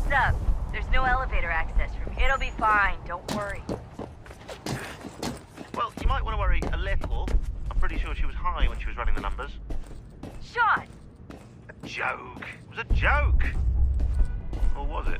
Heads up. There's no elevator access from here. It'll be fine, don't worry. Well, you might want to worry a little. I'm pretty sure she was high when she was running the numbers. Shaun! A joke! It was a joke! Or was it?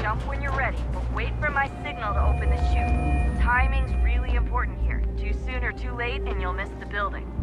Jump when you're ready, but wait for my signal to open the chute. Timing's really important here. Too soon or too late, and you'll miss the building.